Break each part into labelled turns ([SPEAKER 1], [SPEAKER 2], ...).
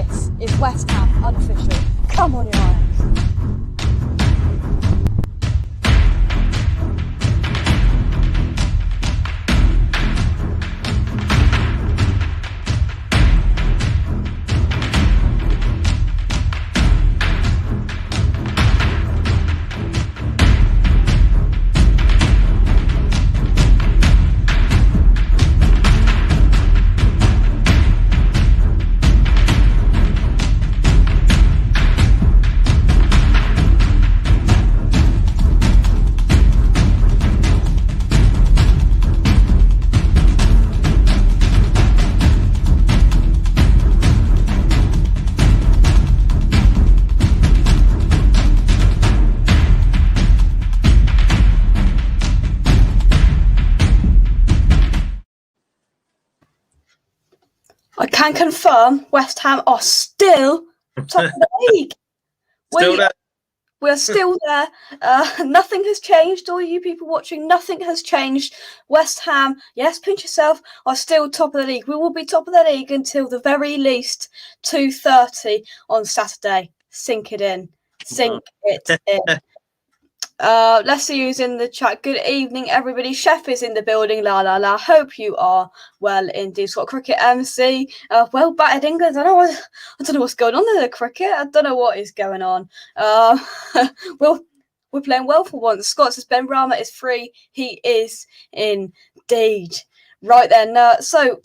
[SPEAKER 1] This is West Ham Unofficial. Come on, your Irons. I can confirm West Ham are still top of the league. We're still there. Nothing has changed. All you people watching, nothing has changed. West Ham, yes, pinch yourself, are still top of the league. We will be top of the league until the very least 2:30 on Saturday. Sink it in. Sink it in. Let's see who's in the chat. Good evening, everybody. Chef is in the building. La la la. Hope you are well indeed. Scott Cricket MC. Well battered England. I don't know what's going on in the cricket. I don't know what is going on. We're playing well for once. Scott says Ben Rama is free. He is indeed. Right then. So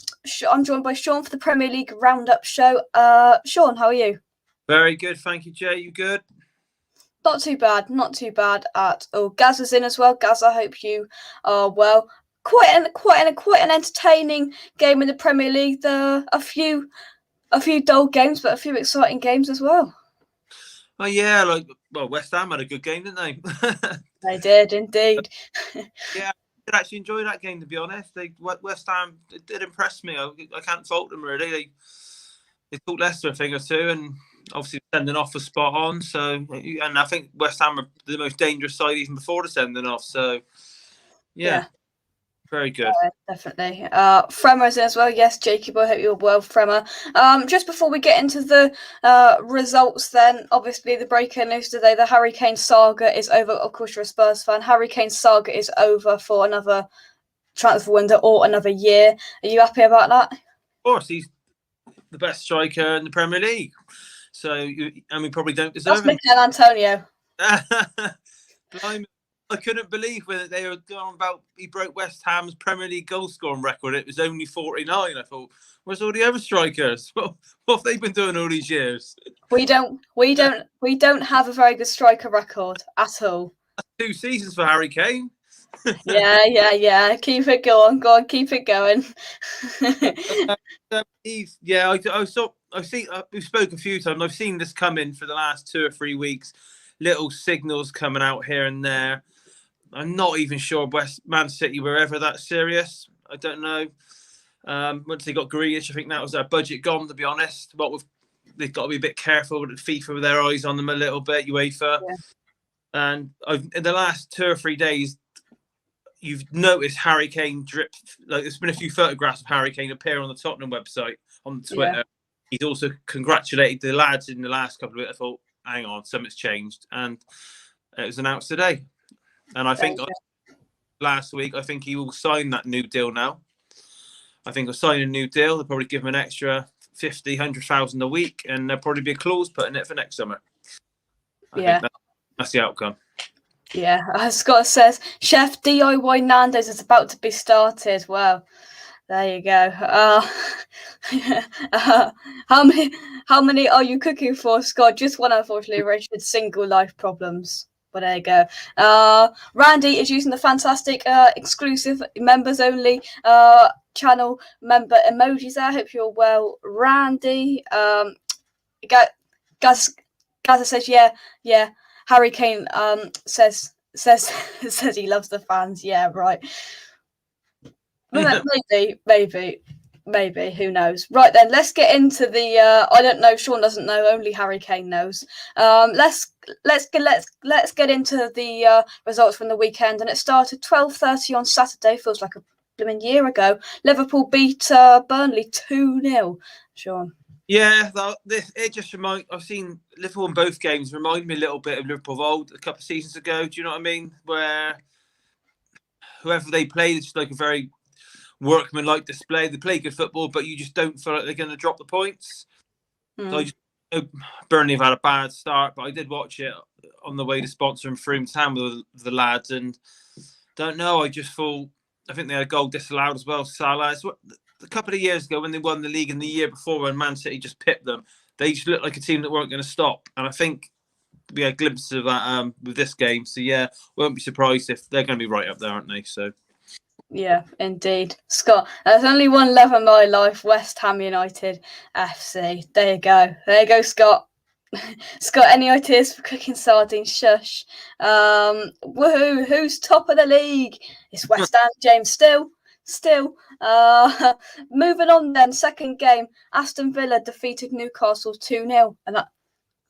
[SPEAKER 1] I'm joined by Shaun for the Premier League Roundup show. Shaun, how are you?
[SPEAKER 2] Very good, thank you, Jay. You good?
[SPEAKER 1] Not too bad at all. Gaz is in as well. Gaz, I hope you are well. Quite an entertaining game in the Premier League. A few dull games, but a few exciting games as well.
[SPEAKER 2] Oh yeah, West Ham had a good game, didn't they?
[SPEAKER 1] They did indeed.
[SPEAKER 2] Yeah, I did actually enjoy that game, to be honest. West Ham did impress me. I can't fault them really. They took Leicester a thing or two, and obviously sending off was spot on. So, and I think West Ham were the most dangerous side even before the sending off. So, yeah. Very good.
[SPEAKER 1] Definitely. Fremer's in as well. Yes, Jacob, I hope you're well, Fremer. Just before we get into the results then, obviously the breaking news today, the Harry Kane saga is over. Of course, you're a Spurs fan. Harry Kane saga is over for another transfer window or another year. Are you happy about that?
[SPEAKER 2] Of course, he's the best striker in the Premier League. So, and we probably don't deserve him.
[SPEAKER 1] Mikel Antonio.
[SPEAKER 2] I couldn't believe when they were going about he broke West Ham's Premier League goal scoring record. It was only 49. I thought, where's all the other strikers? What have they been doing all these years?
[SPEAKER 1] We don't have a very good striker record at all.
[SPEAKER 2] 2 seasons for Harry Kane.
[SPEAKER 1] Yeah. Keep it going. Go on, keep it going.
[SPEAKER 2] We've spoken a few times. I've seen this coming for the last 2 or 3 weeks. Little signals coming out here and there. I'm not even sure Man City were ever that serious. I don't know. Once they got Grealish, I think that was their budget gone, to be honest. They've got to be a bit careful with FIFA with their eyes on them a little bit, UEFA. Yeah. And in the last 2 or 3 days, you've noticed Harry Kane drip. There's been a few photographs of Harry Kane appear on the Tottenham website on Twitter. Yeah. He's also congratulated the lads in the last couple of weeks. I thought, hang on, something's changed, and it was announced today. And I think last week, I think he will sign that new deal now. I think he'll sign a new deal. They'll probably give him an extra 50, 100,000 a week, and there'll probably be a clause put in it for next summer. I think that's the outcome.
[SPEAKER 1] Yeah, as Scott says, Chef DIY Nando's is about to be started. Well, there you go. How many are you cooking for, Scott? Just one, unfortunately. Richard's single life problems. But there you go. Randy is using the fantastic exclusive members only channel member emojis there. I hope you're well, Randy. Gaza says yeah. Harry Kane says he loves the fans. Yeah, right. Maybe. Who knows? Right then, let's get into the. I don't know. Shaun doesn't know. Only Harry Kane knows. Let's get into the results from the weekend, and it started 12:30 on Saturday. Feels like a blooming year ago. Liverpool beat Burnley 2-0. Shaun.
[SPEAKER 2] Yeah, it just I've seen Liverpool in both games. Remind me a little bit of Liverpool of old a couple of seasons ago. Do you know what I mean? Where whoever they play, it's just like a very workman-like display. They play good football, but you just don't feel like they're going to drop the points. So Burnley have had a bad start, but I did watch it on the way to sponsor and through town with the lads, and don't know. I just thought I think they had a goal disallowed as well. Salah. A couple of years ago when they won the league, and the year before when Man City just pipped them, they just looked like a team that weren't going to stop. And I think we had glimpses of that with this game. So yeah, won't be surprised if they're going to be right up there, aren't they? So.
[SPEAKER 1] Yeah, indeed. Scott, there's only one love in my life, West Ham United FC. There you go. There you go, Scott. Scott, any ideas for cooking sardines? Shush. Woohoo, who's top of the league? It's West Ham, James. Still. Moving on then, second game. Aston Villa defeated Newcastle 2-0. And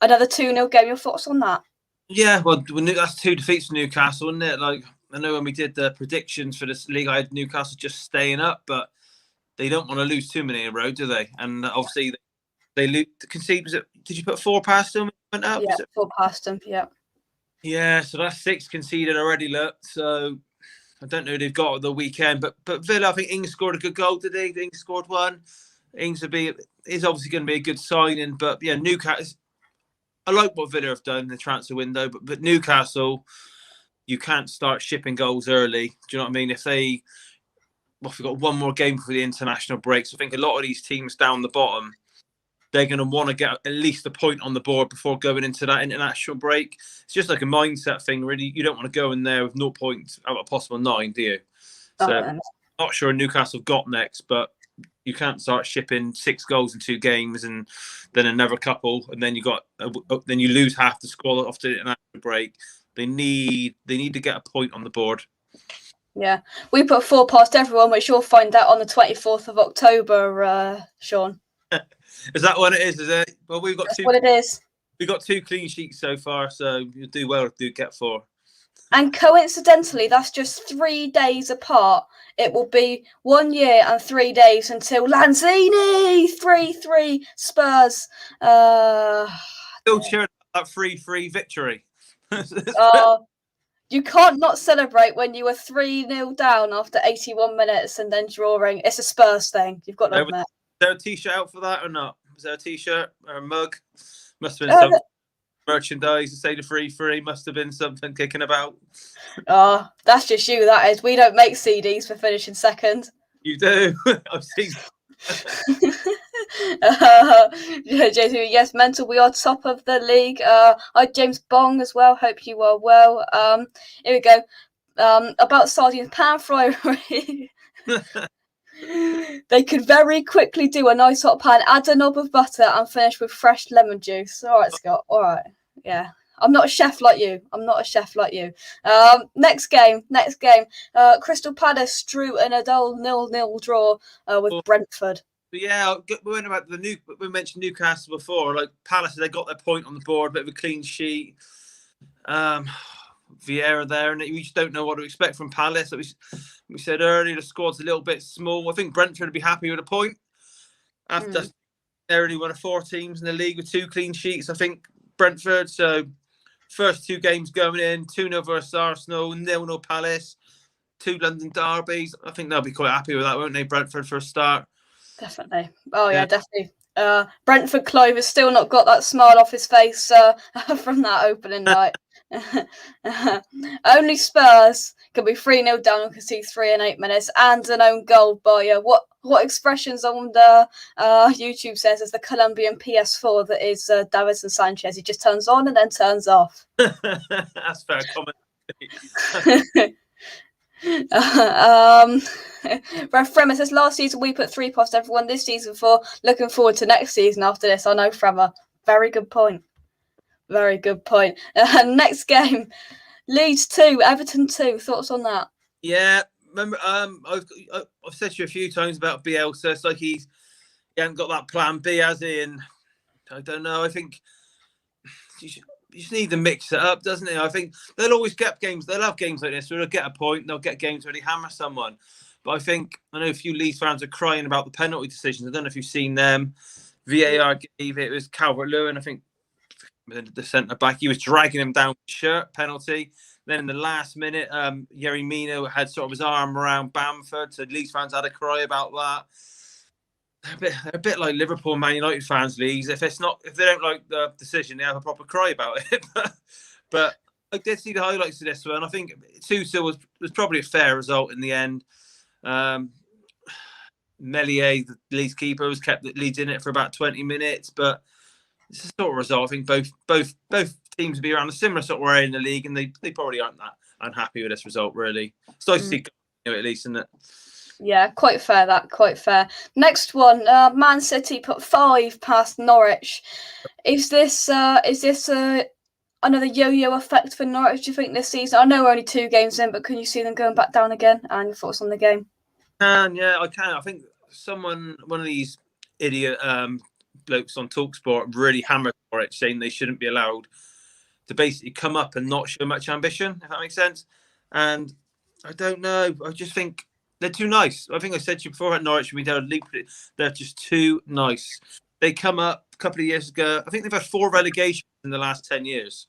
[SPEAKER 1] another 2-0 game. Your thoughts on that?
[SPEAKER 2] Yeah, well, that's 2 defeats for Newcastle, isn't it? Like, I know when we did the predictions for this league, I had Newcastle just staying up, but they don't want to lose too many in a row, do they? And obviously, they concede. Did you put 4 past them? Went up?
[SPEAKER 1] Yeah, 4 past them. Yeah.
[SPEAKER 2] Yeah, so that's 6 conceded already. Look, so I don't know who they've got at the weekend, but Villa, I think Ings scored a good goal today. Ings scored 1. Ings is obviously going to be a good signing, but yeah, Newcastle. I like what Villa have done in the transfer window, but Newcastle, you can't start shipping goals early. Do you know what I mean? If we've got one more game for the international break, so I think a lot of these teams down the bottom, they're going to want to get at least a point on the board before going into that international break. It's just like a mindset thing, really. You don't want to go in there with 0 points out of a possible 9, do you? So not sure Newcastle got next, but you can't start shipping 6 goals in 2 games and then another couple, and then then you lose half the squad after the international break. They need to get a point on the board.
[SPEAKER 1] Yeah, we put 4 past everyone, which you'll find out on the 24th of October, Shaun.
[SPEAKER 2] Is that what it is? Is it? Well,
[SPEAKER 1] That's what it is.
[SPEAKER 2] We've got 2 clean sheets so far, so you'll do well to get 4.
[SPEAKER 1] And coincidentally, that's just 3 days apart. It will be 1 year and 3 days until Lanzini 3-3 Spurs.
[SPEAKER 2] Still cheering that 3-3 victory.
[SPEAKER 1] You can't not celebrate when you were 3-0 down after 81 minutes and then drawing. It's a Spurs thing. You've got to admit.
[SPEAKER 2] Was there a T-shirt out for that or not? Was there a T-shirt or a mug? Must have been something. Merchandise to say the 3-3 must have been something kicking about.
[SPEAKER 1] Oh, that's just you, that is. We don't make CDs for finishing second.
[SPEAKER 2] You do. I've seen.
[SPEAKER 1] Yes, mental. We are top of the league. Hi, James Bong as well. Hope you are well. Here we go. About sardines pan fry. They could very quickly do a nice hot pan, add a knob of butter, and finish with fresh lemon juice. All right, Scott. All right. Yeah. I'm not a chef like you. Next game. Crystal Palace drew in a dull 0-0 draw with Brentford.
[SPEAKER 2] Yeah, we mentioned Newcastle before. Like Palace, they got their point on the board, bit of a clean sheet. Vieira there, and we just don't know what to expect from Palace. We said earlier, the squad's a little bit small. I think Brentford would be happy with a point. After they're only one of 4 teams in the league with 2 clean sheets. I think Brentford. So first 2 games going in, 2-0 versus Arsenal, 0-0 Palace, 2 London derbies. I think they'll be quite happy with that, won't they? Brentford for a start.
[SPEAKER 1] Definitely. Oh yeah, definitely. Brentford Clive has still not got that smile off his face from that opening night. Only Spurs can be 3-0 down and concede 3 in 8 minutes and an own goal by what expressions on the YouTube says is the Colombian PS4 that is Davinson Sanchez. He just turns on and then turns off.
[SPEAKER 2] That's fair comment.
[SPEAKER 1] Fremer says last season we put 3 past everyone, this season 4. Looking forward to next season after this. I know, Fremer. Very good point. Next game, Leeds 2, Everton 2. Thoughts on that?
[SPEAKER 2] Yeah, remember, I've said to you a few times about Bielsa. It's like he hasn't got that plan B, has he? And I don't know. I think you just need to mix it up, doesn't it? I think they'll always get games. They'll have games like this where they'll get a point. They'll get games where they hammer someone. But I know a few Leeds fans are crying about the penalty decisions. I don't know if you've seen them. VAR gave it. It was Calvert-Lewin, I think, the centre back. He was dragging him down with his shirt, penalty. Then in the last minute, Yerry Mina had sort of his arm around Bamford, so Leeds fans had a cry about that. They're a bit like Liverpool and Man United fans, Leeds. If they don't like the decision, they have a proper cry about it. But I did see the highlights of this one. I think 2-2 was probably a fair result in the end. Meslier, the Leeds keeper, was kept Leeds in it for about 20 minutes, but it's a sort of result. I think both teams will be around a similar sort of area in the league, and they probably aren't that unhappy with this result, really. It's nice to see at least, isn't it?
[SPEAKER 1] Yeah, quite fair. Quite fair. Next one, Man City put 5 past Norwich. Is this another yo-yo effect for Norwich, do you think, this season? I know we're only 2 games in, but can you see them going back down again? And your thoughts on the game?
[SPEAKER 2] Yeah, I can. I think one of these idiot blokes on TalkSport really hammered Norwich, saying they shouldn't be allowed to basically come up and not show much ambition, if that makes sense. And I don't know. I just think they're too nice. I think I said to you before at Norwich, they're just too nice. They come up a couple of years ago. I think they've had 4 relegations in the last 10 years,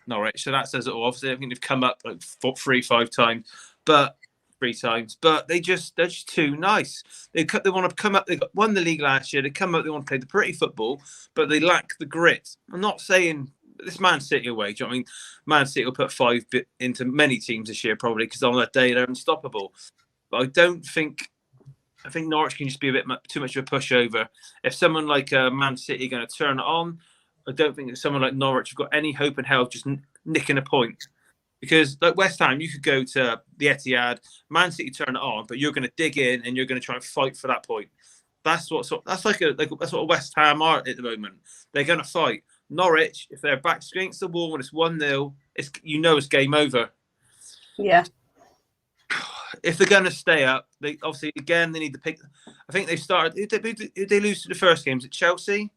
[SPEAKER 2] Norwich. So that says it all. Obviously, I think they've come up like 3-5 times, but 3 times. But they're just too nice. They want to come up. They won the league last year. They come up. They want to play the pretty football, but they lack the grit. I'm not saying this Man City away. Do you know what I mean? Man City will put 5 into many teams this year probably because on that day they're unstoppable. But I don't think. I think Norwich can just be a bit too much of a pushover. If someone like Man City are going to turn it on, I don't think that someone like Norwich have got any hope in hell just nicking a point. Because like West Ham, you could go to the Etihad, Man City turn it on, but you're going to dig in and you're going to try and fight for that point. That's what West Ham are at the moment. They're going to fight. Norwich, if they're backs against the wall and it's 1-0, it's game over.
[SPEAKER 1] Yeah.
[SPEAKER 2] If they're going to stay up, they need to pick. I think they started. Who they lose to the first game? Is it Chelsea?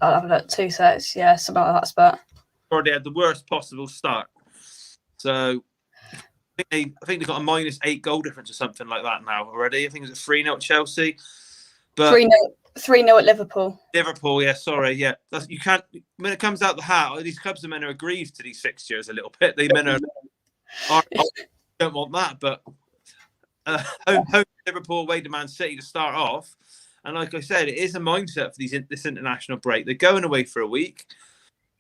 [SPEAKER 1] I'll have a look. 2 sets. Yeah, something like that spot.
[SPEAKER 2] Or they had the worst possible start. So I think they've got a -8 goal difference or something like that now already. I think it's a 3-0 at Chelsea. But
[SPEAKER 1] 3-0 at Liverpool.
[SPEAKER 2] Liverpool, yeah, sorry, yeah. You can't when it comes out the hat. These clubs are meant to agree to these fixtures a little bit. They meant to. Don't want that, but home Liverpool away to Man City to start off, and like I said, it is a mindset for this international break. They're going away for a week.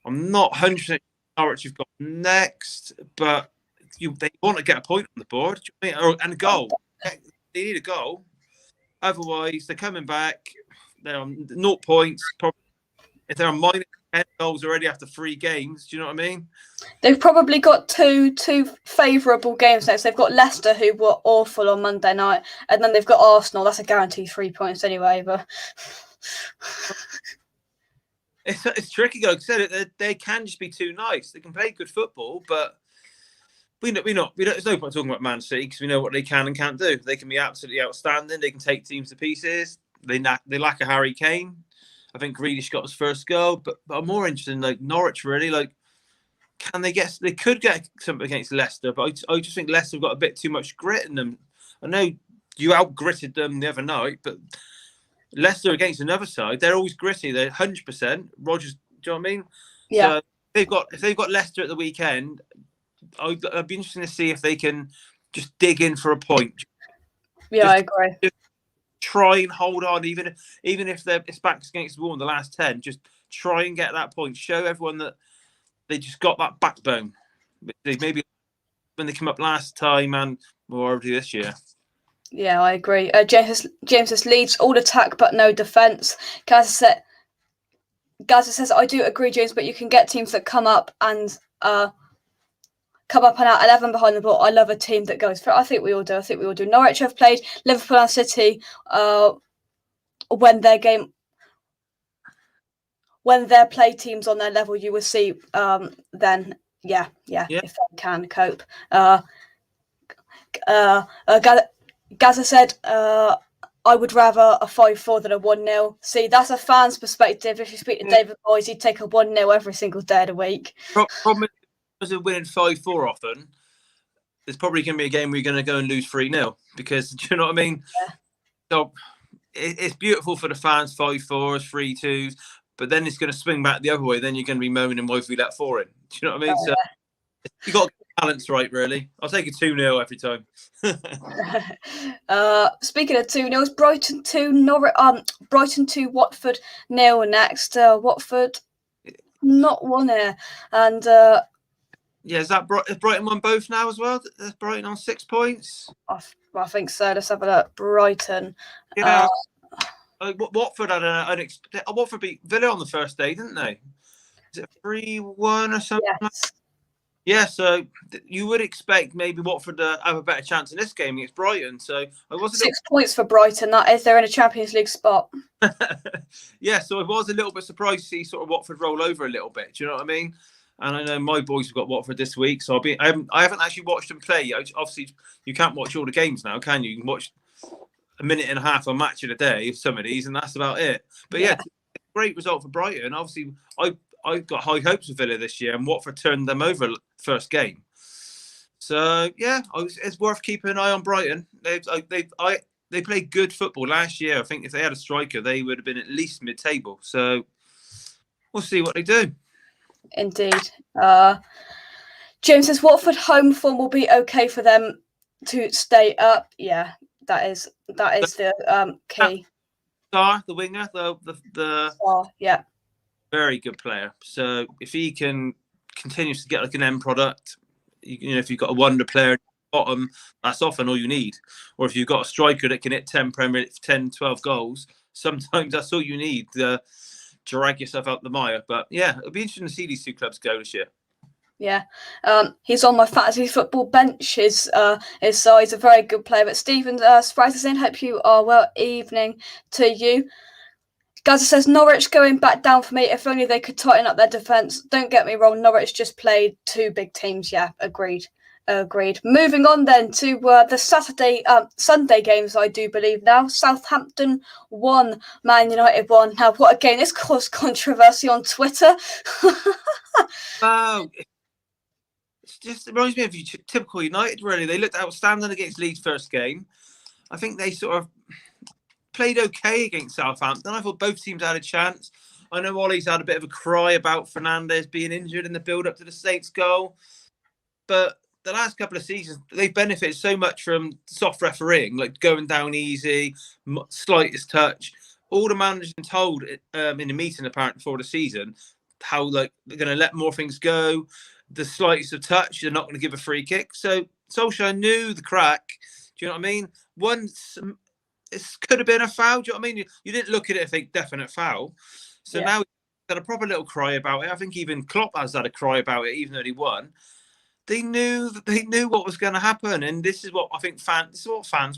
[SPEAKER 2] I'm not 100% sure what you've got next, but they want to get a point on the board and a goal. They need a goal, otherwise they're coming back. They're on 0 points. Probably if they're on -10 goals already after 3 games, do you know what I mean?
[SPEAKER 1] They've probably got two favourable games next. They've got Leicester, who were awful on Monday night, and then they've got Arsenal. That's a guaranteed 3 points anyway. But
[SPEAKER 2] it's tricky. Like I said, they can just be too nice. They can play good football, but we know. There's no point talking about Man City because we know what they can and can't do. They can be absolutely outstanding. They can take teams to pieces. They lack a Harry Kane. I think Grealish got his first goal, but I'm more interested in like Norwich really. Like, can they get? They could get something against Leicester, but I just think Leicester have got a bit too much grit in them. I know you out-gritted them the other night, but Leicester against another side, they're always gritty. They're 100%. Rodgers, do you know what I mean?
[SPEAKER 1] yeah,
[SPEAKER 2] So if they've got Leicester at the weekend, I'd be interested to see if they can just dig in for a point.
[SPEAKER 1] Yeah, I agree.
[SPEAKER 2] Try and hold on, even if it's backs against the wall in the last 10. Just try and get that point. Show everyone that they just got that backbone. Maybe when they come up last time and more already this year.
[SPEAKER 1] Yeah, I agree. James says Leeds all attack but no defence. Gaza says I do agree, James, but you can get teams that come up and out 11 behind the ball. I love a team that goes for it. I think we all do. Norwich have played Liverpool and City when they're play teams on their level, you will see then yeah, if they can cope. Gaza said I would rather a 5-4 than a 1-0. See, that's a fan's perspective. If you speak to David Boyes, he'd take a 1-0 every single day of the week.
[SPEAKER 2] Problem is winning 5-4 often, there's probably going to be a game where you're going to go and lose 3-0 because, do you know what I mean?
[SPEAKER 1] Yeah.
[SPEAKER 2] So it's beautiful for the fans, 5-4s, 3-2s, but then it's going to swing back the other way. Then you're going to be moaning why we let 4 in. Do you know what I mean? So you got to get the balance right, really. I'll take a 2-0 every time.
[SPEAKER 1] Speaking of 2-0, Brighton 2, Brighton 2, Watford 0 next. Watford not won here, and
[SPEAKER 2] is that Brighton won both now as well? Is Brighton on 6 points?
[SPEAKER 1] I think so. Let's have a look. Brighton.
[SPEAKER 2] Yeah. Watford had Watford beat Villa on the first day, didn't they? Is it 3-1 or something?
[SPEAKER 1] Yes.
[SPEAKER 2] Yeah, so you would expect maybe Watford to have a better chance in this game against Brighton. So I was
[SPEAKER 1] 6 points for Brighton. That is, they're in a Champions League spot.
[SPEAKER 2] Yeah, so I was a little bit surprised to see sort of Watford roll over a little bit. Do you know what I mean? And I know my boys have got Watford this week, so I haven't actually watched them play. Obviously, you can't watch all the games now, can you? You can watch a minute and a half a match in a day of some of these, and that's about it. But yeah, great result for Brighton. Obviously, I got high hopes of Villa this year, and Watford turned them over first game. So yeah, it's worth keeping an eye on Brighton. They played good football last year. I think if they had a striker, they would have been at least mid-table. So we'll see what they do.
[SPEAKER 1] Indeed. James says Watford home form will be okay for them to stay up. Yeah, that is the key.
[SPEAKER 2] Star, the winger, the
[SPEAKER 1] yeah,
[SPEAKER 2] very good player. So if he can continue to get like an end product, you know, if you've got a wonder player at the bottom, that's often all you need. Or if you've got a striker that can hit 10, 12 goals, sometimes that's all you need to drag yourself out the mire. But yeah, it'll be interesting to see these two clubs go this year.
[SPEAKER 1] Yeah, he's on my fantasy football bench. He's a very good player. But Stephen Sprites in, hope you are well. Evening to you. Gaza says Norwich going back down for me. If only they could tighten up their defence. Don't get me wrong, Norwich just played 2 big teams. Yeah, agreed. Moving on then to the Sunday games, I do believe now. Southampton 1, Man United 1. Now, what a game. This caused controversy on Twitter.
[SPEAKER 2] Oh, it reminds me of typical United, really. They looked outstanding against Leeds first game. I think they sort of played okay against Southampton. I thought both teams had a chance. I know Ollie's had a bit of a cry about Fernandes being injured in the build-up to the Saints goal. But the last couple of seasons, they've benefited so much from soft refereeing, like going down easy, slightest touch. All the managers been told in the meeting, apparently, before the season, how they're going to let more things go. The slightest of touch, they're not going to give a free kick. So Solskjaer knew the crack. Do you know what I mean? It could have been a foul. Do you know what I mean? You didn't look at it and think definite foul. So now he's had a proper little cry about it. I think even Klopp has had a cry about it, even though he won. They knew what was going to happen, and this is what I think fans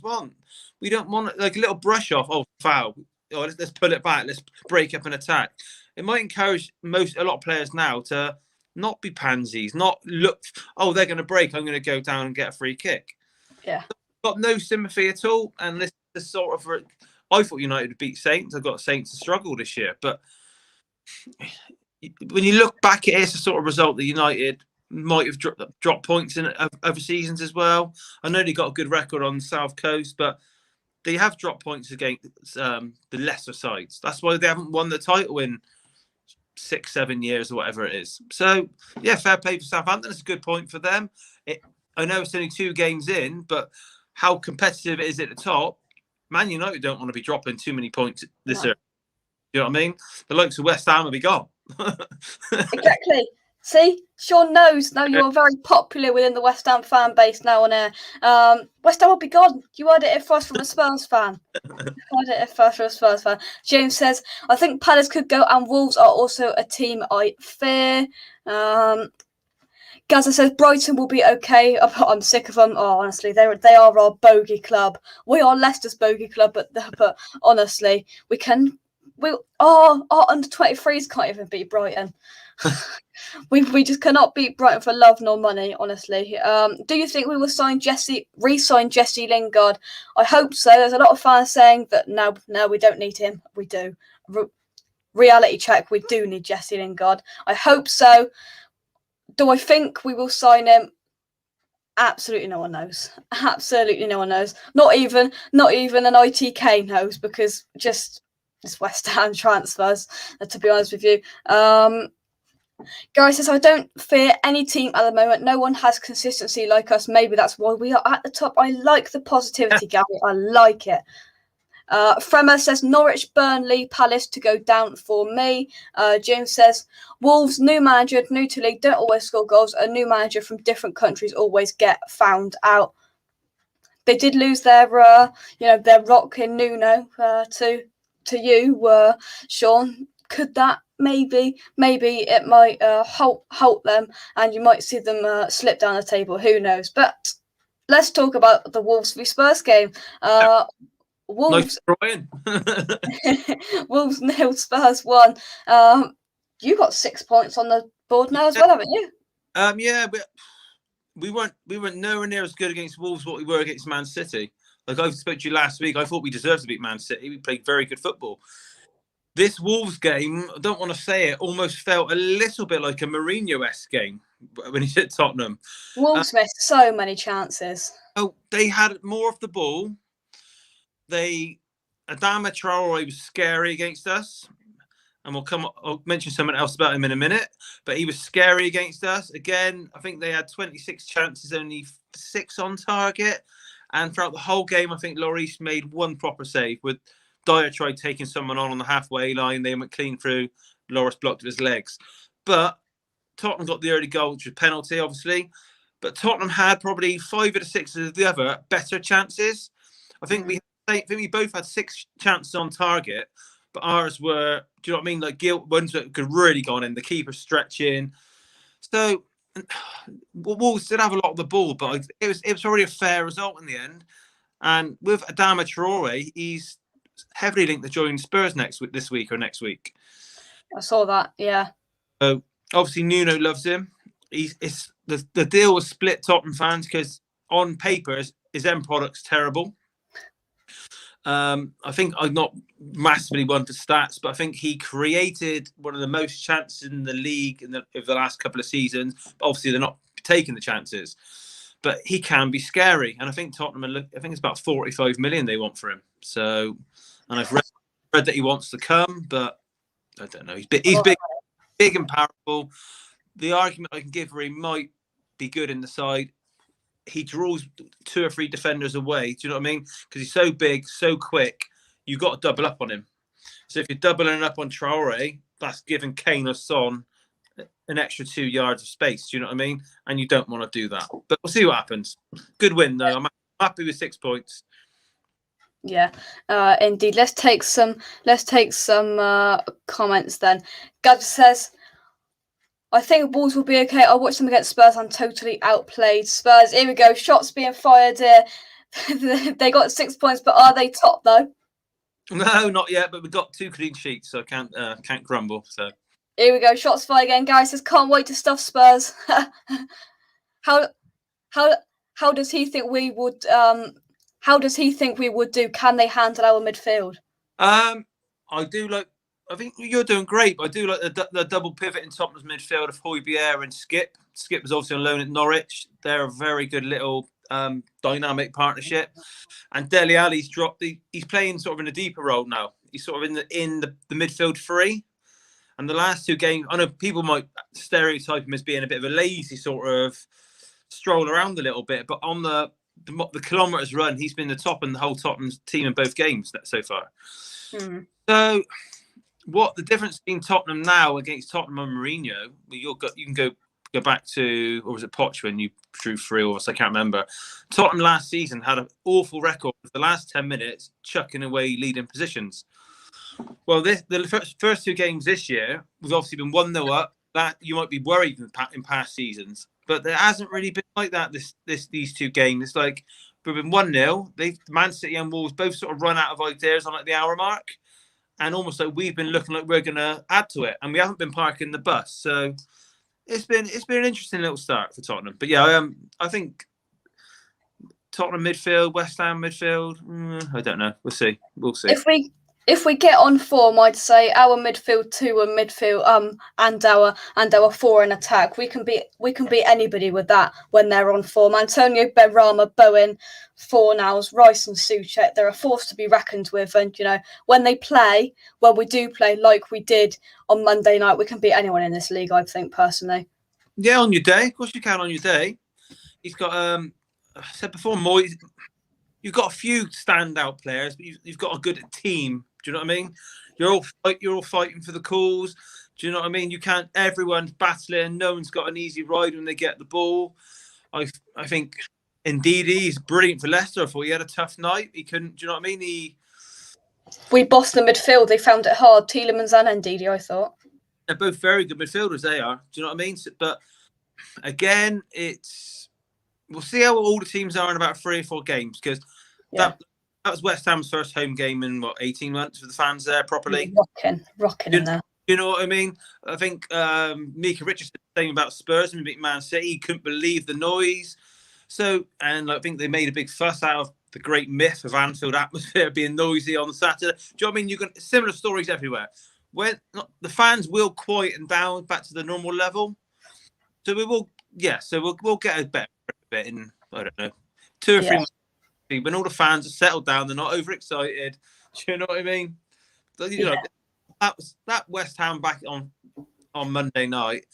[SPEAKER 2] want. We don't want like a little brush off. Oh, foul. Oh, let's pull it back. Let's break up an attack. It might encourage a lot of players now to not be pansies, not look. Oh, they're going to break. I'm going to go down and get a free kick.
[SPEAKER 1] Yeah,
[SPEAKER 2] got no sympathy at all. And this is sort of. I thought United would beat Saints. I got Saints to struggle this year, but when you look back at it, it's a sort of result that United might have dropped points in other seasons as well. I know they got a good record on the South Coast, but they have dropped points against the lesser sides. That's why they haven't won the title in 6-7 years or whatever it is. So yeah, fair play for Southampton. It's a good point for them. I know it's only 2 games in, but how competitive it is at the top. Man United don't want to be dropping too many points this year. You know what I mean? The likes of West Ham will be gone.
[SPEAKER 1] Exactly. See, Shaun knows now. You are very popular within the West Ham fan base now on air. West Ham will be gone. You heard it first from a Spurs fan. James says, I think Palace could go, and Wolves are also a team I fear. Gaza says Brighton will be okay. I'm sick of them. Oh, honestly, they are our bogey club. We are Leicester's bogey club, but honestly, our under 23s can't even beat Brighton. we just cannot beat Brighton for love nor money, honestly. Do you think we will re-sign Jesse Lingard? I hope so. There's a lot of fans saying that no, we don't need him. We do. Reality check, we do need Jesse Lingard. I hope so. Do I think we will sign him? Absolutely no one knows. Absolutely no one knows. Not even an ITK knows, because just it's West Ham transfers, to be honest with you. Gary says, I don't fear any team at the moment. No one has consistency like us. Maybe that's why we are at the top. I like the positivity, Gary. I like it. Fremmer says Norwich, Burnley, Palace to go down for me. Jim says Wolves, new manager, new to league, don't always score goals. A new manager from different countries always get found out. They did lose their rock in Nuno to you, Shaun. Could that maybe it might halt them, and you might see them slip down the table? Who knows? But let's talk about the Wolves v Spurs game. Wolves, Wolves 0, Spurs 1. You got 6 points on the board now as well, haven't you?
[SPEAKER 2] Yeah, but we weren't nowhere near as good against Wolves what we were against Man City. Like I spoke to you last week, I thought we deserved to beat Man City. We played very good football. This Wolves game, I don't want to say it, almost felt a little bit like a Mourinho-esque game when he's at Tottenham.
[SPEAKER 1] Wolves missed so many chances.
[SPEAKER 2] Oh, they had more of the ball. Adama Traore was scary against us. And I'll mention someone else about him in a minute. But he was scary against us. Again, I think they had 26 chances, only 6 on target. And throughout the whole game, I think Lloris made one proper save with Dyer tried taking someone on the halfway line. They went clean through. Lloris blocked with his legs. But Tottenham got the early goal, which was a penalty, obviously. But Tottenham had probably 5 of the 6 of the other better chances. I think we both had 6 chances on target, but ours were, do you know what I mean? Like ones that could really gone in. The keeper stretching. So Wolves did have a lot of the ball, but it was already a fair result in the end. And with Adama Traore, he's heavily linked to join Spurs this week or next week.
[SPEAKER 1] I saw that, yeah.
[SPEAKER 2] So obviously Nuno loves him. The deal was split Tottenham fans because on paper his end product's terrible. I think I'm not massively one for stats, but I think he created one of the most chances in the league over the last couple of seasons. But obviously, they're not taking the chances. But he can be scary, and I think Tottenham. I think it's about 45 million they want for him. So, and I've read that he wants to come, but I don't know. He's big and powerful. The argument I can give where he might be good in the side, he draws 2 or 3 defenders away. Do you know what I mean? Because he's so big, so quick, you've got to double up on him. So if you're doubling up on Traore, that's giving Kane or Son an extra 2 yards of space. Do you know what I mean? And you don't want to do that. But we'll see what happens. Good win, though. I'm happy with 6 points.
[SPEAKER 1] Yeah, indeed. Let's take some comments then. Gab says, I think Wolves will be okay. I watched them against Spurs and totally outplayed Spurs. Here we go. Shots being fired here. They got 6 points, but are they top though?
[SPEAKER 2] No, not yet. But we've got 2 clean sheets, so I can't grumble. So
[SPEAKER 1] here we go. Shots fired again. Gary says, can't wait to stuff Spurs. How does he think we would? How does he think we would do? Can they handle our midfield?
[SPEAKER 2] I think you're doing great, but I do like the double pivot in Tottenham's midfield of Højbjerg and Skip. Skip was obviously on loan at Norwich. They're a very good little dynamic partnership. And Dele Alli's dropped. He's playing sort of in a deeper role now. He's sort of in the midfield 3. And the last 2 games, I know people might stereotype him as being a bit of a lazy sort of stroll around a little bit, but on the kilometres run, he's been the top in the whole Tottenham's team in both games so far. So what the difference between Tottenham now against Tottenham and Mourinho, you can go back to, or was it Poch when you drew 3 of us? I can't remember. Tottenham last season had an awful record for the last 10 minutes, chucking away leading positions. Well, the first 2 games this year, we've obviously been 1-0 up. That you might be worried in past seasons, but there hasn't really been like that these 2 games. It's like we've been 1-0. Man City and Wolves both sort of run out of ideas on like the hour mark. And almost like we've been looking like we're going to add to it, and we haven't been parking the bus. So it's been an interesting little start for Tottenham. But yeah, I think Tottenham midfield, West Ham midfield. I don't know. We'll see.
[SPEAKER 1] if we get on form, I'd say our midfield 2 and midfield and our 4 in attack, we can beat anybody with that when they're on form. Antonio, Benrahma, Bowen, Fornals, Rice and Souček, they're a force to be reckoned with, and when we do play like we did on Monday night, we can beat anyone in this league, I think, personally.
[SPEAKER 2] Yeah, on your day, of course you can. On your day, he's got I said before, Moyes. You've got a few standout players, but you've got a good team. Do you know what I mean? You're all fighting for the calls. Do you know what I mean? Everyone's battling. No one's got an easy ride when they get the ball. I think indeed he's brilliant for Leicester. I thought he had a tough night. He couldn't. Do you know what I mean?
[SPEAKER 1] We bossed the midfield. They found it hard. Tielemans and Ndidi, I thought.
[SPEAKER 2] They're both very good midfielders. They are. Do you know what I mean? But again, we'll see how all the teams are in about 3 or 4 games, because that was West Ham's first home game in 18 months with the fans there properly.
[SPEAKER 1] Rocking in there.
[SPEAKER 2] You know what I mean? I think Mika Richardson saying about Spurs and Man City, he couldn't believe the noise. And I think they made a big fuss out of the great myth of Anfield atmosphere being noisy on Saturday. Do you know what I mean? You got similar stories everywhere. When the fans will quieten down back to the normal level, so we will. Yeah, so we'll get a better bit in, I don't know, 2 or 3 months. When all the fans are settled down, they're not overexcited. Do you know what I mean? That West Ham back on Monday night,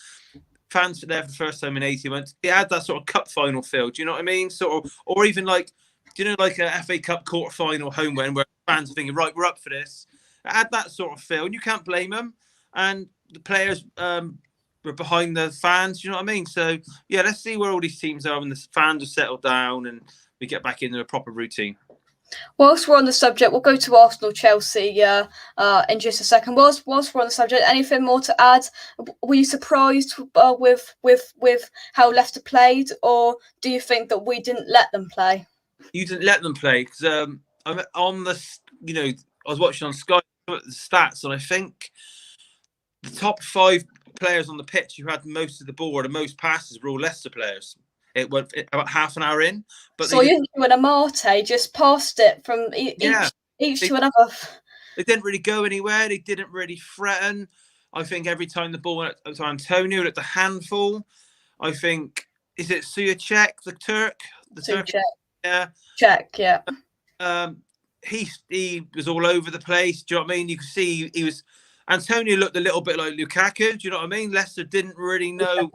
[SPEAKER 2] fans were there for the first time in 18 months. They had that sort of cup final feel. Do you know what I mean? Or even like a FA Cup quarter final home win where fans are thinking, right, we're up for this. It had that sort of feel, and you can't blame them. And the players were behind the fans. Do you know what I mean? So yeah, let's see where all these teams are when the fans are settled down and we get back into a proper routine.
[SPEAKER 1] Whilst we're on the subject, we'll go to Arsenal, Chelsea in just a second. Whilst we're on the subject, anything more to add? Were you surprised with how Leicester played, or do you think that we didn't let them play?
[SPEAKER 2] You didn't let them play, because on the I was watching on Sky the stats, and I think the top 5 players on the pitch who had most of the ball or the most passes were all Leicester players. It went about half an hour in. But
[SPEAKER 1] so you and Amate just passed it from each to another.
[SPEAKER 2] They didn't really go anywhere. They didn't really threaten. I think every time the ball went to Antonio, it looked a handful. I think, is it Souček, the Turk? The Turk?
[SPEAKER 1] Yeah. Czech, yeah.
[SPEAKER 2] He was all over the place. Do you know what I mean? You could see Antonio looked a little bit like Lukaku. Do you know what I mean? Leicester didn't really know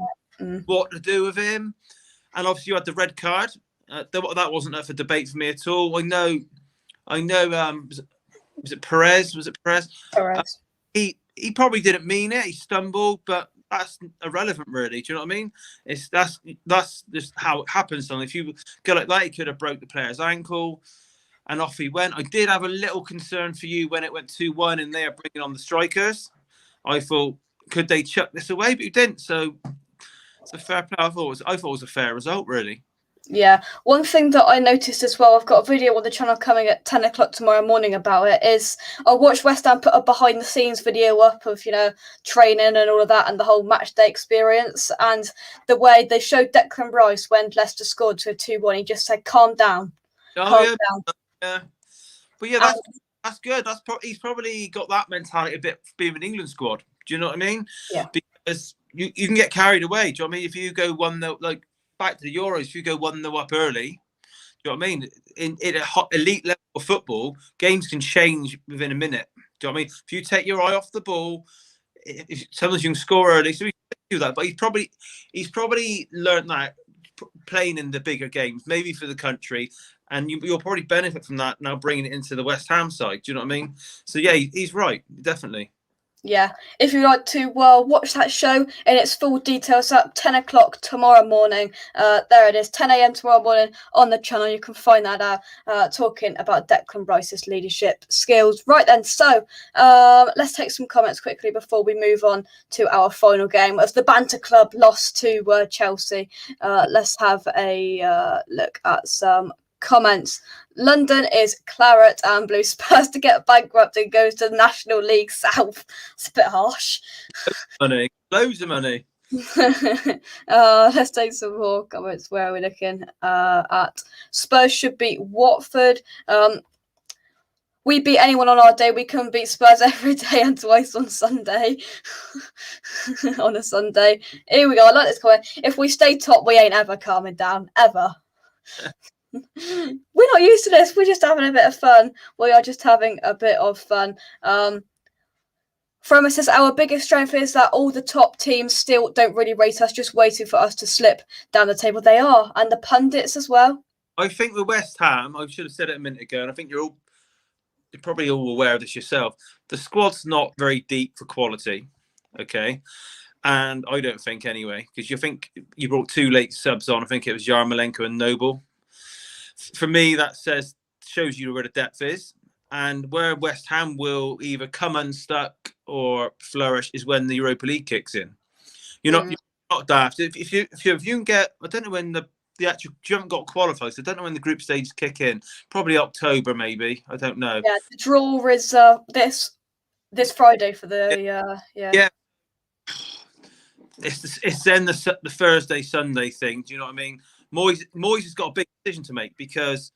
[SPEAKER 2] what to do with him. And obviously you had the red card. That wasn't up for debate for me at all. I know. Was it Perez? Was it Perez?
[SPEAKER 1] Perez.
[SPEAKER 2] He probably didn't mean it. He stumbled, but that's irrelevant, really. Do you know what I mean? That's just how it happens. And if you go like that, he could have broke the player's ankle, and off he went. I did have a little concern for you when it went 2-1, and they are bringing on the strikers. I thought, could they chuck this away? But you didn't. So it's a fair play. I thought it was a fair result, really.
[SPEAKER 1] Yeah. One thing that I noticed as well, I've got a video on the channel coming at 10 o'clock tomorrow morning about it, is I watched West Ham put a behind the scenes video up of, training and all of that and the whole match day experience. And the way they showed Declan Rice when Leicester scored to a 2-1, he just said, calm down. Calm down.
[SPEAKER 2] Yeah. But yeah, that's good. He's probably got that mentality a bit being an England squad. Do you know what I mean?
[SPEAKER 1] Yeah.
[SPEAKER 2] Because you can get carried away. Do you know what I mean? If you go 1-0, like back to the Euros, if you go 1-0 up early, do you know what I mean? In a hot elite level of football, games can change within a minute. Do you know what I mean? If you take your eye off the ball, sometimes you can score early. So he can do that. But he's probably learned that playing in the bigger games, maybe for the country. And you'll probably benefit from that now, bringing it into the West Ham side. Do you know what I mean? So yeah, he's right, definitely.
[SPEAKER 1] Yeah, if you'd like to watch that show in its full details, up 10 o'clock tomorrow morning. There it is, 10 a.m. tomorrow morning on the channel. You can find that out, talking about Declan Rice's leadership skills. Right then, so let's take some comments quickly before we move on to our final game. As the Banter Club lost to Chelsea, let's have a look at some comments. London is claret and blue. Spurs to get bankrupt and goes to the National League South. It's a bit harsh.
[SPEAKER 2] Money, loads of money.
[SPEAKER 1] Let's take some more comments. Where are we looking at? Spurs should beat Watford. we beat anyone on our day. We can beat Spurs every day and twice on Sunday. On a Sunday. Here we go. I like this comment. If we stay top, we ain't ever calming down. Ever. We're not used to this. We're just having a bit of fun. We are just having a bit of fun. Froma says our biggest strength is that all the top teams still don't really rate us, just waiting for us to slip down the table. They are, and the pundits as well.
[SPEAKER 2] I think with West Ham, I should have said it a minute ago, and I think you're probably all aware of this yourself. The squad's not very deep for quality, okay? And I don't think anyway, because you think you brought 2 late subs on. I think it was Yarmolenko and Noble. For me, that shows you where the depth is. And where West Ham will either come unstuck or flourish is when the Europa League kicks in. You're not daft. If you can get, I don't know when the actual, you haven't got qualified, so I don't know when the group stages kick in. Probably October, maybe. I don't know.
[SPEAKER 1] Yeah, the draw is this Friday for the
[SPEAKER 2] yeah. It's then the Thursday Sunday thing. Do you know what I mean? Moyes has got a big decision to make, because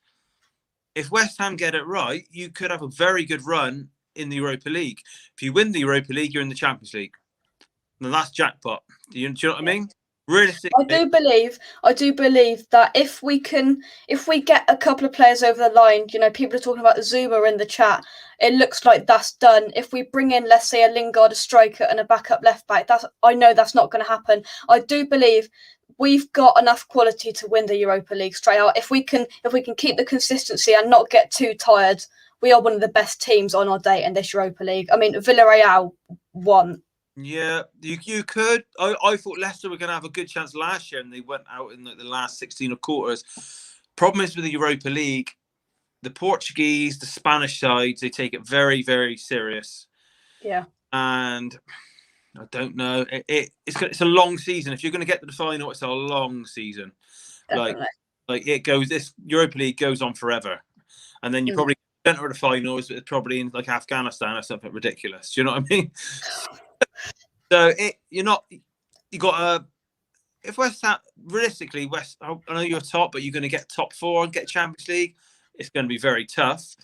[SPEAKER 2] if West Ham get it right, you could have a very good run in the Europa League. If you win the Europa League, you're in the Champions League. And that's jackpot. Do you know what I mean? Realistically,
[SPEAKER 1] I do believe that if we get a couple of players over the line, people are talking about Zuma in the chat. It looks like that's done. If we bring in, let's say, a Lingard, a striker, and a backup left back, I know that's not going to happen. I do believe we've got enough quality to win the Europa League straight out. If we can keep the consistency and not get too tired, we are one of the best teams on our day in this Europa League. I mean, Villarreal won.
[SPEAKER 2] Yeah, you could. I thought Leicester were going to have a good chance last year, and they went out in the last 16 of quarters. Problem is with the Europa League, the Portuguese, the Spanish sides, they take it very, very serious.
[SPEAKER 1] Yeah.
[SPEAKER 2] And I don't know. It's a long season. If you're going to get to the final, it's a long season.
[SPEAKER 1] Definitely.
[SPEAKER 2] Like it goes. This Europa League goes on forever, and then you probably enter the finals. It's probably in like Afghanistan or something ridiculous. Do you know what I mean? So if West Ham, realistically, I know you're top, but you're going to get top 4 and get Champions League. It's going to be very tough.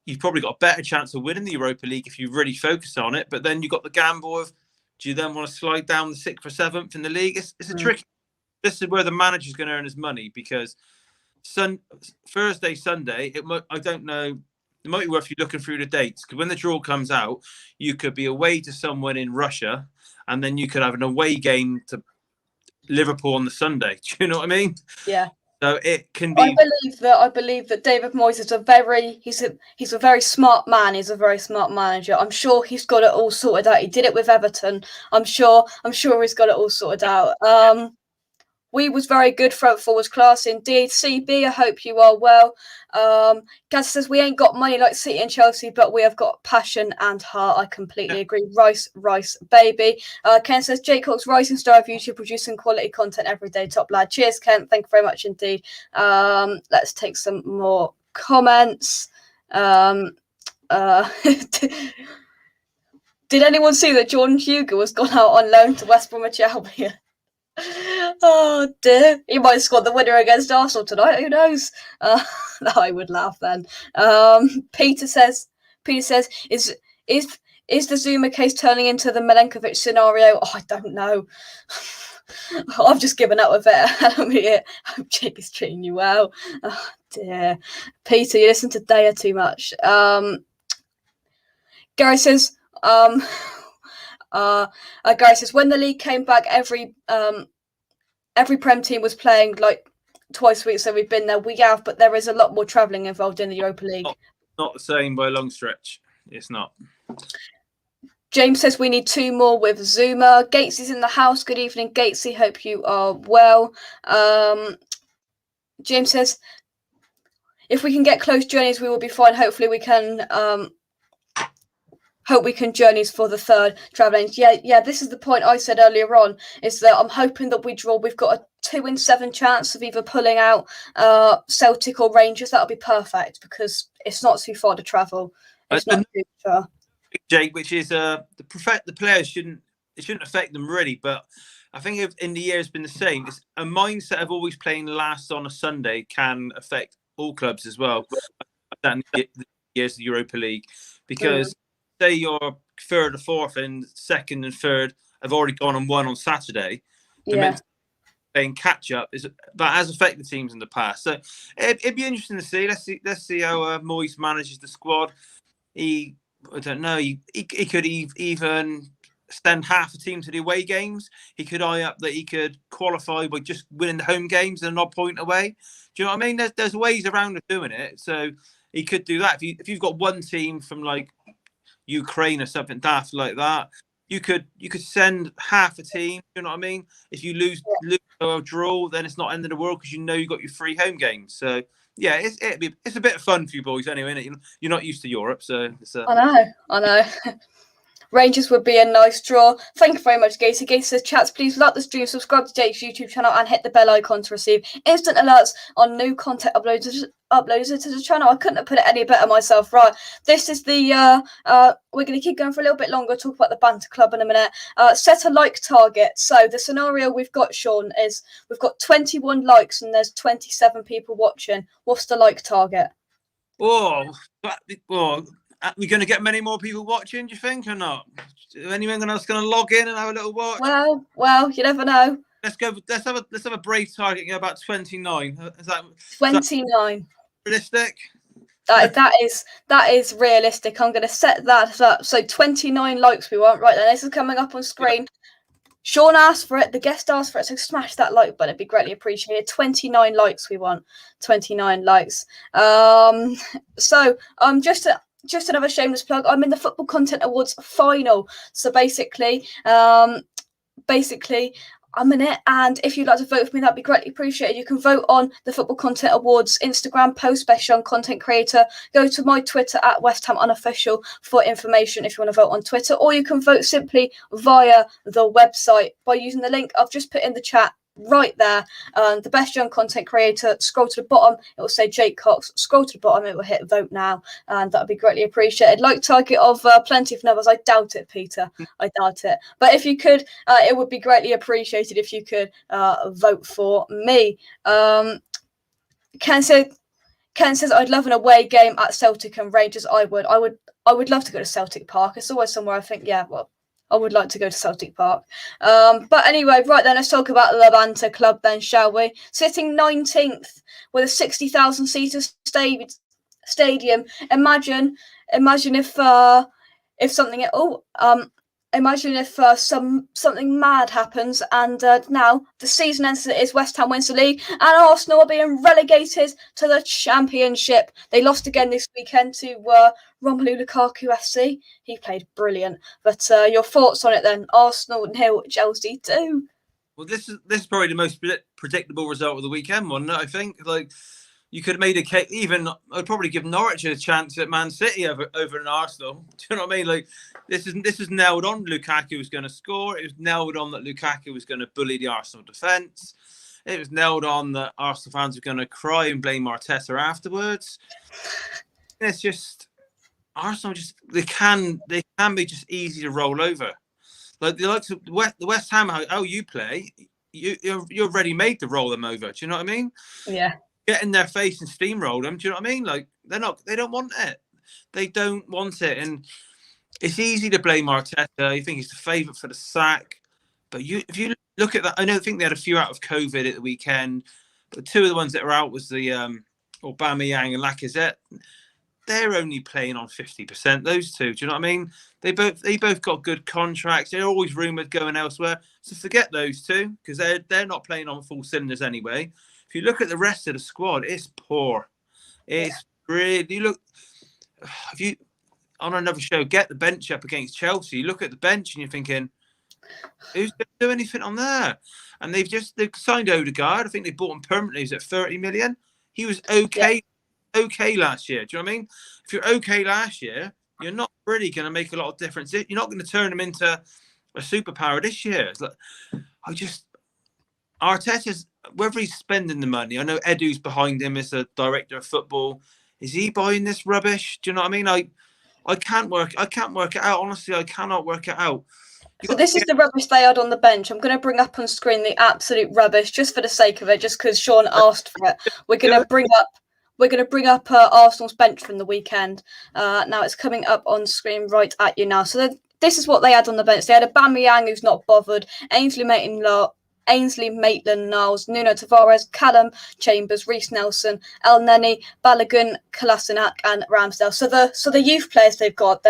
[SPEAKER 2] You've probably got a better chance of winning the Europa League if you really focus on it. But then you've got the gamble of, do you then want to slide down the 6th or 7th in the league? It's a tricky. This is where the manager's going to earn his money, because Thursday, Sunday, I don't know. It might be worth you looking through the dates, because when the draw comes out, you could be away to someone in Russia, and then you could have an away game to Liverpool on the Sunday. Do you know what I mean?
[SPEAKER 1] Yeah.
[SPEAKER 2] So it can be.
[SPEAKER 1] I believe that David Moyes is he's a very smart man. He's a very smart manager. I'm sure he's got it all sorted out. He did it with Everton. I'm sure he's got it all sorted out. We was very good front forwards class indeed. CB, I hope you are well. Gaz says we ain't got money like City and Chelsea, but we have got passion and heart. I completely agree. Rice, baby. Ken says Jake Hawk's rising star of YouTube, producing quality content every day. Top lad. Cheers, Ken. Thank you very much indeed. Let's take some more comments. Did anyone see that Jordan Hugo has gone out on loan to West Bromwich Albion? Oh dear, he might score the winner against Arsenal tonight. Who knows? I would laugh then. Peter says, is the Zuma case turning into the Milenkovic scenario? Oh, I don't know. I've just given up with it. I hope Jake is treating you well. Oh dear, Peter, you listen to Daya too much. Gary says, Gary says, when the league came back, every Prem team was playing like twice a week, so we've been there. We have, but there is a lot more travelling involved in the Europa League.
[SPEAKER 2] Not the same by a long stretch. It's not.
[SPEAKER 1] James says we need 2 more with Zuma. Gates is in the house. Good evening, Gatesy. Hope you are well. James says, if we can get close journeys, we will be fine. Hopefully we can... hope we can journeys for the 3rd travelling. Yeah, this is the point I said earlier on, is that I'm hoping that we draw. We've got a 2 in 7 chance of either pulling out Celtic or Rangers. That'll be perfect, because it's not too far to travel. It's not too far.
[SPEAKER 2] Jake, which is the players shouldn't affect them really, but I think in the year it's been the same. It's a mindset of always playing last on a Sunday can affect all clubs as well. years, the Europa League, because say you're third or fourth and second and third have already gone and won on Saturday. The playing catch up that has affected teams in the past. So it'd be interesting to see. Let's see how Moyes manages the squad. I don't know. He could even send half the team to the away games. He could eye up that he could qualify by just winning the home games and an odd point away. Do you know what I mean? There's ways around of doing it. So he could do that. If you've got one team from like Ukraine or something daft like that, you could send half a team. You know what I mean? If you lose or draw, then it's not end of the world because you know you got your 3 home games. So yeah, it's a bit of fun for you boys anyway, isn't it? You're not used to Europe, so it's
[SPEAKER 1] I know. Rangers would be a nice draw. Thank you very much, Gator. Gator says, chats, please like the stream, subscribe to Jake's YouTube channel, and hit the bell icon to receive instant alerts on new content uploaded to the channel. I couldn't have put it any better myself. Right, this is the we're going to keep going for a little bit longer, talk about the banter club in a minute. Set a like target. So the scenario we've got, Shaun, is we've got 21 likes and there's 27 people watching. What's the like target?
[SPEAKER 2] Are we going to get many more people watching, do you think, or not? Anyone else going to log in and have a little watch?
[SPEAKER 1] Well, you never know.
[SPEAKER 2] Let's have a brave target. About 29. Is that
[SPEAKER 1] 29?
[SPEAKER 2] Realistic?
[SPEAKER 1] That is realistic. I'm going to set that up. So 29 likes we want. Right then, this is coming up on screen. Yeah. Shaun asked for it. The guest asked for it. So smash that like button. It'd be greatly appreciated. 29 likes we want. 29 likes. Just another shameless plug. I'm in the Football Content Awards final. So basically, I'm in it. And if you'd like to vote for me, that'd be greatly appreciated. You can vote on the Football Content Awards Instagram post, Best Young Content Creator. Go to my Twitter at West Ham Unofficial for information if you want to vote on Twitter. Or you can vote simply via the website by using the link I've just put in the chat. Right there, the Best Young Content Creator. Scroll to the bottom, it will say Jake Cox. Scroll to the bottom, it will hit vote now, and that would be greatly appreciated. Like target of plenty of numbers. I doubt it, Peter. I doubt it. But if you could, it would be greatly appreciated if you could vote for me. Ken says I'd love an away game at Celtic and Rangers. I would love to go to Celtic Park. It's always somewhere I think, I would like to go to Celtic Park. But anyway, right then, let's talk about the Banter Club then, shall we? Sitting 19th with a 60,000-seater stadium. Imagine if something... Imagine if something mad happens and now the season ends as it is. West Ham wins the league and Arsenal are being relegated to the Championship. They lost again this weekend to Romelu Lukaku FC. He played brilliant. But your thoughts on it then? Arsenal 0, Chelsea 2.
[SPEAKER 2] Well, this is probably the most predictable result of the weekend, wasn't it? I think you could have made a case. Even I'd probably give Norwich a chance at Man City over an Arsenal. Do you know what I mean? This is nailed on. Lukaku was going to score. It was nailed on that Lukaku was going to bully the Arsenal defence. It was nailed on that Arsenal fans were going to cry and blame Arteta afterwards. It's just Arsenal. They can be just easy to roll over. Like the likes of the West Ham. How you play, you've already made to roll them over. Do you know what I mean?
[SPEAKER 1] Yeah.
[SPEAKER 2] Get in their face and steamroll them. Do you know what I mean? Like they don't want it. They don't want it, and it's easy to blame Arteta. You think he's the favourite for the sack, but if you look at that, I think they had a few out of COVID at the weekend, but 2 of the ones that were out was the Aubameyang and Lacazette. They're only playing on 50%. Those 2, do you know what I mean? They both got good contracts. They're always rumoured going elsewhere. So forget those 2 because they're not playing on full cylinders anyway. If you look at the rest of the squad, it's poor. It's really if you on another show get the bench up against Chelsea, you look at the bench and you're thinking, who's going to do anything on there? And they've signed Odegaard. I think they bought him permanently. He's at 30 million. He was okay last year. Do you know what I mean? If you're okay last year, you're not really going to make a lot of difference. You're not going to turn him into a superpower this year. It's Arteta's, whether he's spending the money, I know Edu's behind him as a director of football. Is he buying this rubbish? Do you know what I mean? I can't work it out. Honestly, I cannot work it out.
[SPEAKER 1] So this is the rubbish they had on the bench. I'm going to bring up on screen the absolute rubbish just for the sake of it, just because Shaun asked for it. We're going to bring up we're going to bring up Arsenal's bench from the weekend. Now it's coming up on screen right at you now. So this is what they had on the bench. They had Aubameyang, who's not bothered, Ainsley Maitland-Niles, Nuno Tavares, Callum Chambers, Reece Nelson, El Neni, Balogun, Kolasinac, and Ramsdale. So the youth players they've got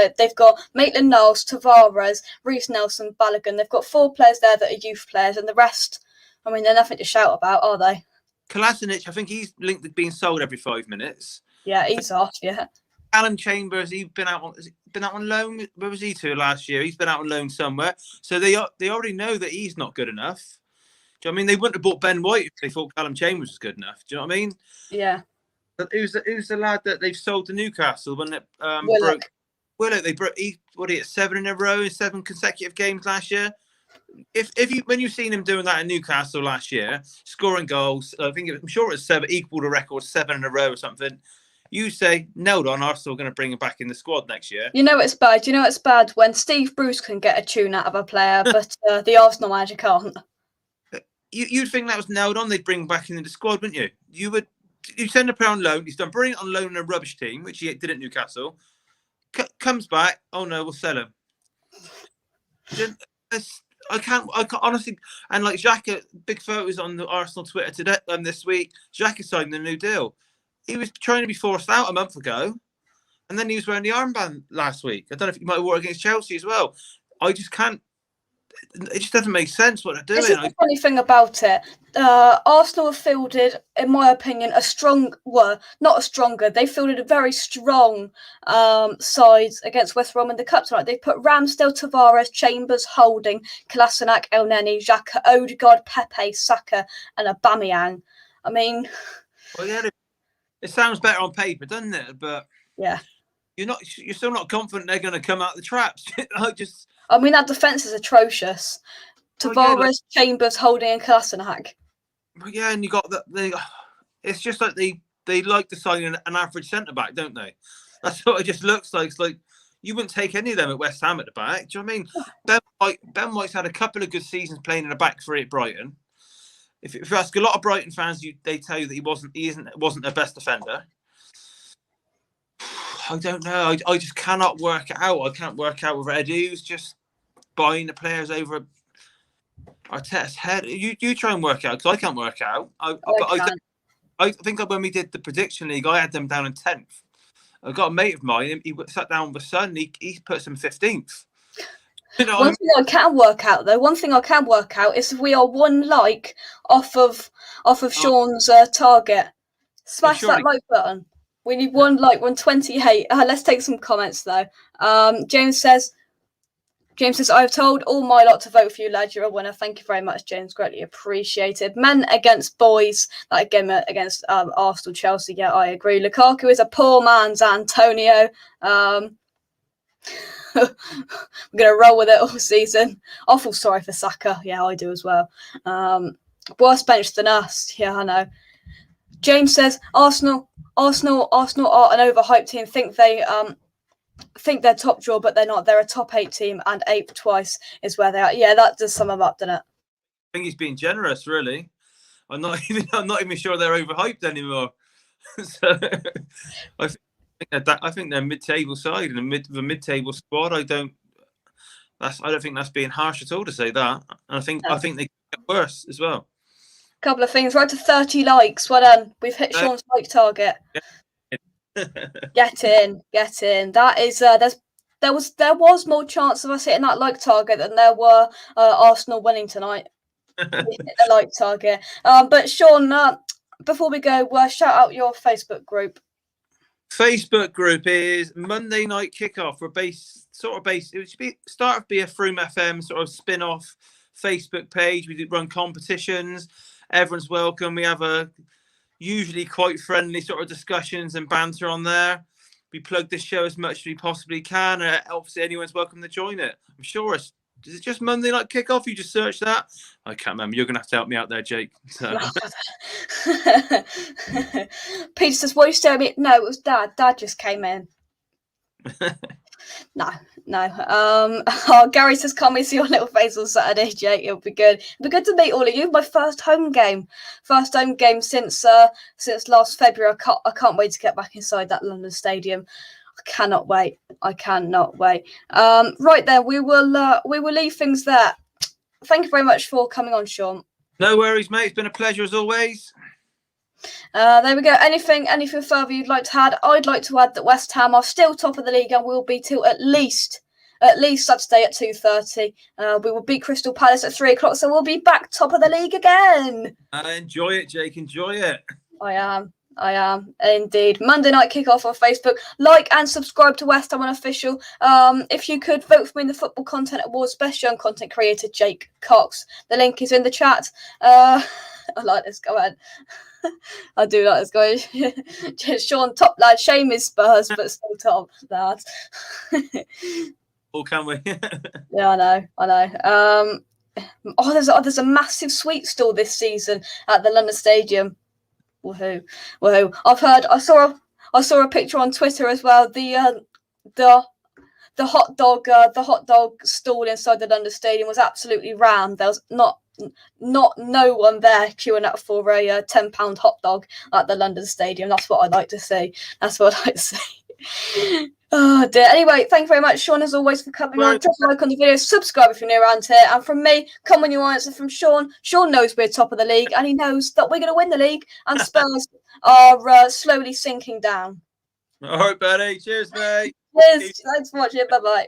[SPEAKER 1] Maitland-Niles, Tavares, Reece Nelson, Balogun. They've got 4 players there that are youth players, and the rest, I mean, they're nothing to shout about, are they?
[SPEAKER 2] Kolasinac, I think he's linked to being sold every 5 minutes.
[SPEAKER 1] Yeah, he's off. Yeah.
[SPEAKER 2] Callum Chambers, he's been out on loan. Where was he to last year? He's been out on loan somewhere. So they already know that he's not good enough. Do you know what I mean? They wouldn't have bought Ben White if they thought Callum Chambers was good enough. Do you know what I mean?
[SPEAKER 1] Yeah.
[SPEAKER 2] But who's the lad that they've sold to Newcastle when it
[SPEAKER 1] Willock.
[SPEAKER 2] Willock, they broke. He 7 in a row, 7 consecutive games last year. When you've seen him doing that in Newcastle last year, scoring goals, I'm sure it was 7, equal to record 7 in a row or something. You say, nailed on, Arsenal going to bring him back in the squad next year.
[SPEAKER 1] You know it's bad. It's bad when Steve Bruce can get a tune out of a player, but the Arsenal manager can't.
[SPEAKER 2] You'd think that was nailed on. They'd bring him back in the squad, wouldn't you? You send a player on loan. He's done brilliant on loan in a rubbish team, which he did at Newcastle. Comes back. Oh no, we'll sell him. I can't honestly. And like Xhaka, big photos on the Arsenal Twitter today this week. Xhaka signed a new deal. He was trying to be forced out a month ago, and then he was wearing the armband last week. I don't know if he might have worn against Chelsea as well. I just can't. It just doesn't make sense what they're doing.
[SPEAKER 1] This is the funny thing about it. Arsenal have fielded, in my opinion, they fielded a very strong side against West Brom in the Cup tonight. They put Ramsdale, Tavares, Chambers, Holding, Kolasinac, El Neni, Xhaka, Odegaard, Pepe, Saka, and Aubameyang. I mean,
[SPEAKER 2] well, yeah, it sounds better on paper, doesn't it? But
[SPEAKER 1] yeah,
[SPEAKER 2] you're still not confident they're going to come out the traps.
[SPEAKER 1] I mean, that defence is atrocious. Tavares, Chambers, Holding, and Kolasinac.
[SPEAKER 2] Yeah, and you got that. It's just like they like to sign an average centre back, don't they? That's what it just looks like. It's like you wouldn't take any of them at West Ham at the back. Do you know what I mean? Ben White's had a couple of good seasons playing in the back three at Brighton. If you ask a lot of Brighton fans, they tell you that he wasn't their best defender. I don't know. I just cannot work it out. I can't work out with Eddie, who's just buying the players over Arteta's head. You try and work out, because I can't work out. I think when we did the prediction league, I had them down in 10th. I got a mate of mine. He sat down with son. He puts them 15th.
[SPEAKER 1] One thing I can work out is if we are one like off of Shaun's target. Smash that like button. We need one like 128. Let's take some comments though. James says, I've told all my lot to vote for you, lad. You're a winner. Thank you very much, James. Greatly appreciated. Men against boys. That game against Arsenal, Chelsea. Yeah, I agree. Lukaku is a poor man's Antonio. We're going to roll with it all season. I feel sorry for Saka. Yeah, I do as well. Worse bench than us. Yeah, I know. James says, Arsenal are an overhyped team. Think they're top draw, but they're not. They're a top 8 team, and 8th twice is where they are. Yeah, that does sum them up, doesn't it?
[SPEAKER 2] I think he's being generous, really. I'm not even sure they're overhyped anymore. So I think they're mid-table side and the mid-table squad. I don't think that's being harsh at all to say that. And I think they get worse as well.
[SPEAKER 1] Couple of things. We're up to 30 likes. Well done. We've hit Shaun's like target. Get in. That is there was more chance of us hitting that like target than there were Arsenal winning tonight. We hit the like target. But Shaun, before we go, shout out your Facebook group.
[SPEAKER 2] Facebook group is Monday Night Kickoff. We're based. It should start of be a Froome FM sort of spin-off Facebook page. We do run competitions. Everyone's welcome. We have a usually quite friendly sort of discussions and banter on there. We plug this show as much as we possibly can. Obviously, anyone's welcome to join it. I'm sure is it just Monday Night Kickoff? You just search that? I can't remember. You're going to have to help me out there, Jake. So.
[SPEAKER 1] Peter says, what are you staring at me? No, it was Dad. Dad just came in. No. Oh, Gary says, "Can't we see your little face on Saturday, Jake? It'll be good. It'll be good to meet all of you. My first home game since last February. I can't wait to get back inside that London Stadium. I cannot wait. Right then, we will leave things there. Thank you very much for coming on, Shaun.
[SPEAKER 2] No worries, mate. It's been a pleasure as always.
[SPEAKER 1] There we go. Anything further you'd like to add? I'd like to add that West Ham are still top of the league and will be till at least Saturday at 2:30. We will beat Crystal Palace at 3:00, so we'll be back top of the league again.
[SPEAKER 2] Enjoy it, Jake. Enjoy it.
[SPEAKER 1] I am indeed. Monday night kickoff on Facebook. Like and subscribe to West Ham Unofficial. If you could vote for me in the Football Content Awards Best Young Content Creator, Jake Cox. The link is in the chat. I like this. Go ahead. I do like this guy. Shaun, top lad. Shame is Spurs, but still top lad.
[SPEAKER 2] Or can we?
[SPEAKER 1] Yeah, I know. There's a massive sweet stall this season at the London Stadium. Woohoo! I saw a picture on Twitter as well. The hot dog stall inside the London Stadium was absolutely rammed. There was no one there queuing up for a £10 hot dog at the London Stadium. That's what I'd like to see. Oh dear. Anyway, thank you very much, Shaun, as always, for coming on. Drop a like on the video, subscribe if you're new around here. And from me, come when you answer from Shaun. Shaun knows we're top of the league, and he knows that we're going to win the league, and Spurs are slowly sinking down.
[SPEAKER 2] All right, buddy. Cheers, mate.
[SPEAKER 1] Cheers. Thanks for watching. Bye-bye.